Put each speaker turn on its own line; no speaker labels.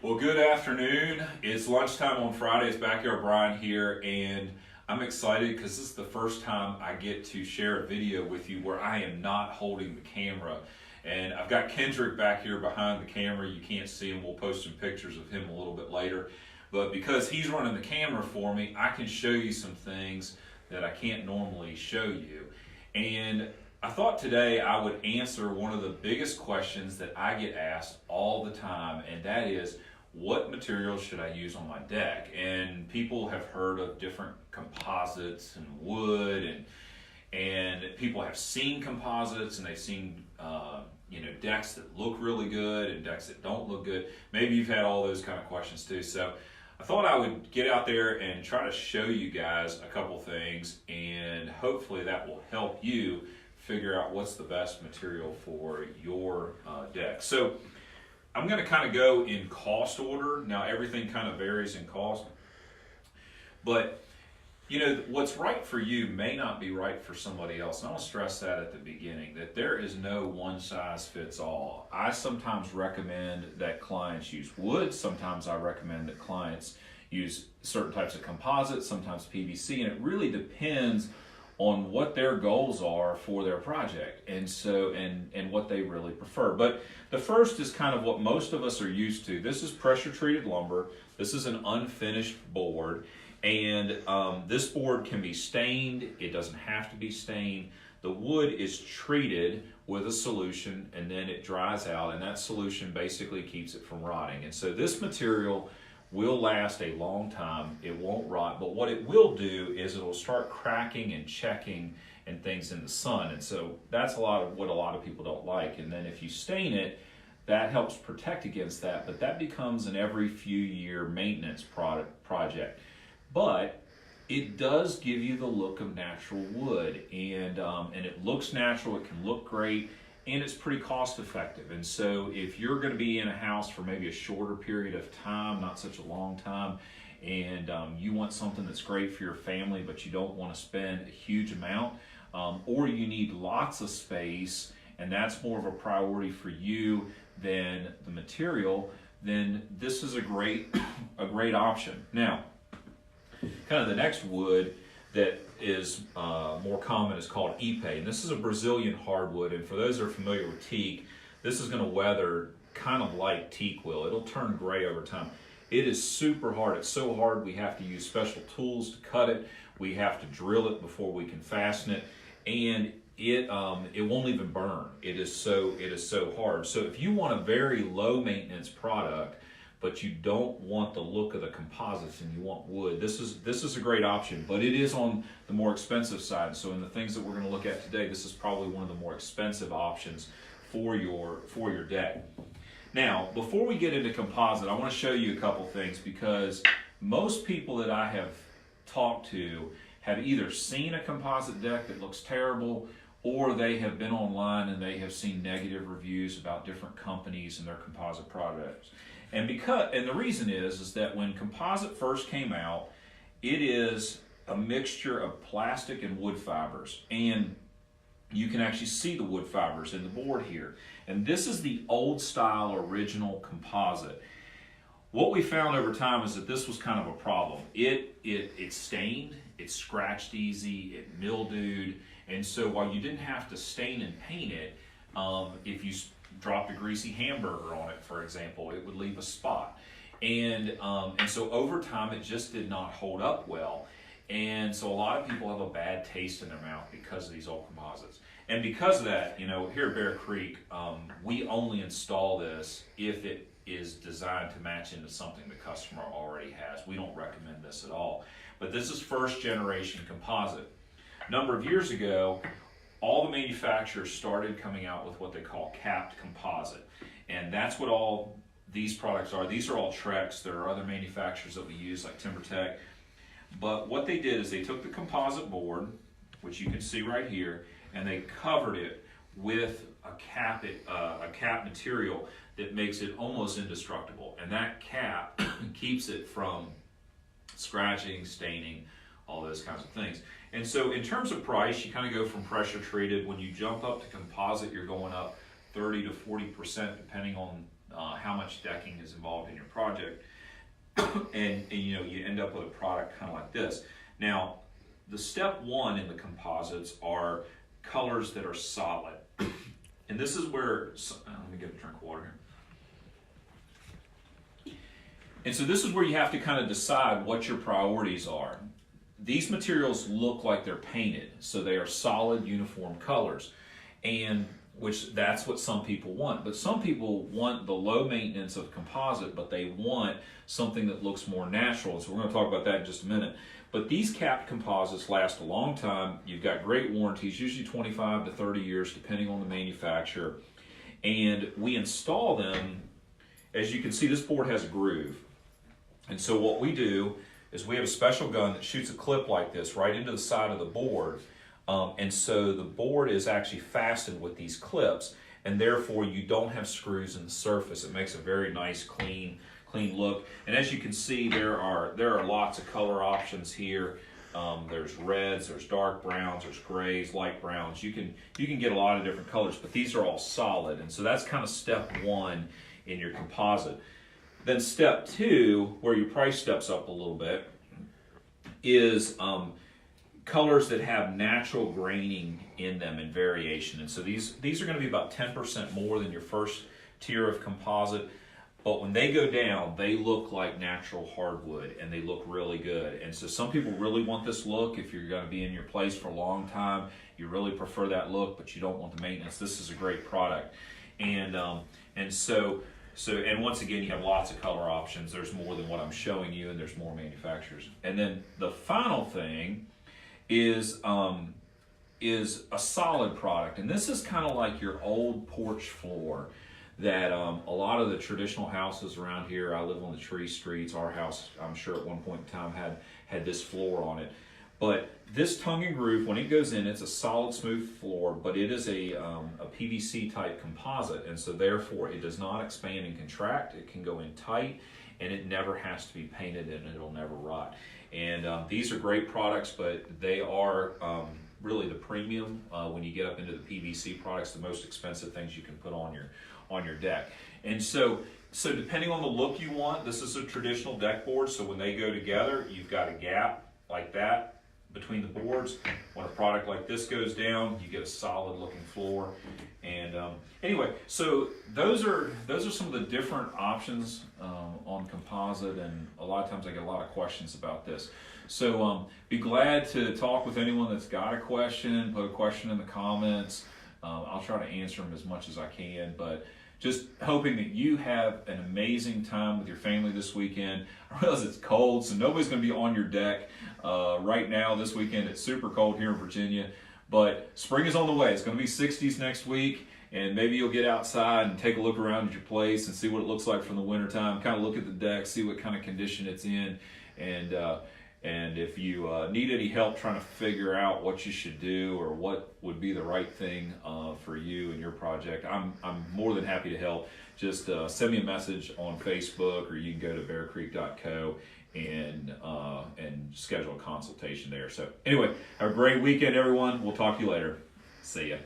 Well, good afternoon. It's lunchtime on Friday. It's Backyard Brian here, and I'm excited because this is the first time I get to share a video with you where I am not holding the camera. And I've got Kendrick back here behind the camera. You can't see him. We'll post some pictures of him a little bit later. But because he's running the camera for me, I can show you some things that I can't normally show you. And I thought today I would answer one of the biggest questions that I get asked all the time, and that is, what materials should I use on my deck? And people have heard of different composites and wood, and people have seen composites, and they've seen decks that look really good and decks that don't look good. Maybe you've had all those kind of questions too. So I thought I would get out there and try to show you guys a couple things, and hopefully that will help you figure out what's the best material for your deck. So I'm going to kind of go in cost order. Now everything kind of varies in cost, but what's right for you may not be right for somebody else. And I want to stress that at the beginning, that there is no one size fits all. I sometimes recommend that clients use wood. Sometimes I recommend that clients use certain types of composites, sometimes PVC, and it really depends on what their goals are for their project, and what they really prefer. But the first is kind of what most of us are used to. This is pressure treated lumber. This is an unfinished board, and this board can be stained. It doesn't have to be stained. The wood is treated with a solution, and then it dries out, and that solution basically keeps it from rotting. And so this material will last a long time. It won't rot, but what it will do is it'll start cracking and checking and things in the sun. And so that's what a lot of people don't like. And then if you stain it, that helps protect against that, but that becomes an every few year maintenance project. But it does give you the look of natural wood, and it looks natural, it can look great, and it's pretty cost effective. And so if you're going to be in a house for maybe a shorter period of time, not such a long time, and you want something that's great for your family, but you don't want to spend a huge amount, or you need lots of space, and that's more of a priority for you than the material, then this is a great option. Now, kind of the next wood that is more common is called Ipe, and this is a Brazilian hardwood. And for those that are familiar with teak, this is going to weather kind of like teak will. It'll turn gray over time. It is super hard. It's so hard we have to use special tools to cut it. We have to drill it before we can fasten it, and it won't even burn. It is so hard. So if you want a very low maintenance product, but you don't want the look of the composites and you want wood, this is a great option, but it is on the more expensive side. So in the things that we're going to look at today, this is probably one of the more expensive options for your deck. Now, before we get into composite, I want to show you a couple things, because most people that I have talked to have either seen a composite deck that looks terrible, or they have been online and they have seen negative reviews about different companies and their composite products. And the reason is that when composite first came out, it is a mixture of plastic and wood fibers, and you can actually see the wood fibers in the board here. And this is the old style original composite. What we found over time is that this was kind of a problem. It stained, it scratched easy, it mildewed, and so while you didn't have to stain and paint it, if you dropped a greasy hamburger on it, for example, it would leave a spot. And so over time, it just did not hold up well. And so a lot of people have a bad taste in their mouth because of these old composites. And because of that, here at Bear Creek, we only install this if it is designed to match into something the customer already has. We don't recommend this at all. But this is first generation composite. A number of years ago, all the manufacturers started coming out with what they call capped composite. And that's what all these products are. These are all Trex. There are other manufacturers that we use, like TimberTech. But what they did is they took the composite board, which you can see right here, and they covered it with a cap material that makes it almost indestructible. And that cap keeps it from scratching, staining, all those kinds of things. And so in terms of price, you kind of go from pressure treated. When you jump up to composite, you're going up 30 to 40% depending on how much decking is involved in your project, and you know, you end up with a product kind of like this. Now, the step one in the composites are colors that are solid. And this is where, let me get a drink of water here. And so this is where you have to kind of decide what your priorities are. These materials look like they're painted, so they are solid, uniform colors, and which that's what some people want. But some people want the low maintenance of composite, but they want something that looks more natural. So we're going to talk about that in just a minute. But these capped composites last a long time. You've got great warranties, usually 25 to 30 years, depending on the manufacturer. And we install them, as you can see, this board has a groove. And so what we do is we have a special gun that shoots a clip like this right into the side of the board. And so the board is actually fastened with these clips, and therefore you don't have screws in the surface. It makes a very nice, clean look. And as you can see, there are lots of color options here. There's reds, there's dark browns, there's grays, light browns. You can get a lot of different colors, but these are all solid. And so that's kind of step one in your composite. Then step two, where your price steps up a little bit, is colors that have natural graining in them and variation. And so these are going to be about 10% more than your first tier of composite. But when they go down, they look like natural hardwood, and they look really good. And so some people really want this look. If you're going to be in your place for a long time, you really prefer that look, but you don't want the maintenance. This is a great product. And so once again, you have lots of color options. There's more than what I'm showing you, and there's more manufacturers. And then the final thing is a solid product. And this is kind of like your old porch floor that a lot of the traditional houses around here, I live on the tree streets. Our house, I'm sure at one point in time, had this floor on it. But this tongue and groove, when it goes in, it's a solid, smooth floor, but it is a PVC type composite, and so therefore it does not expand and contract. It can go in tight, and it never has to be painted, and it'll never rot. And these are great products, but they are really the premium when you get up into the PVC products, the most expensive things you can put on your deck. And so depending on the look you want, this is a traditional deck board, so when they go together, you've got a gap like that between the boards. When a product like this goes down, you get a solid looking floor. And anyway, so those are some of the different options on composite, and a lot of times I get a lot of questions about this. So be glad to talk with anyone that's got a question. Put a question in the comments. I'll try to answer them as much as I can, but just hoping that you have an amazing time with your family this weekend. I realize it's cold, so nobody's going to be on your deck right now this weekend. It's super cold here in Virginia, but spring is on the way. It's going to be 60s next week, and maybe you'll get outside and take a look around at your place and see what it looks like from the wintertime. Kind of look at the deck, see what kind of condition it's in, and if you need any help trying to figure out what you should do or what would be the right thing for you and your project, I'm more than happy to help. Just send me a message on Facebook, or you can go to bearcreek.co and schedule a consultation there. So anyway, have a great weekend, everyone. We'll talk to you later. See ya.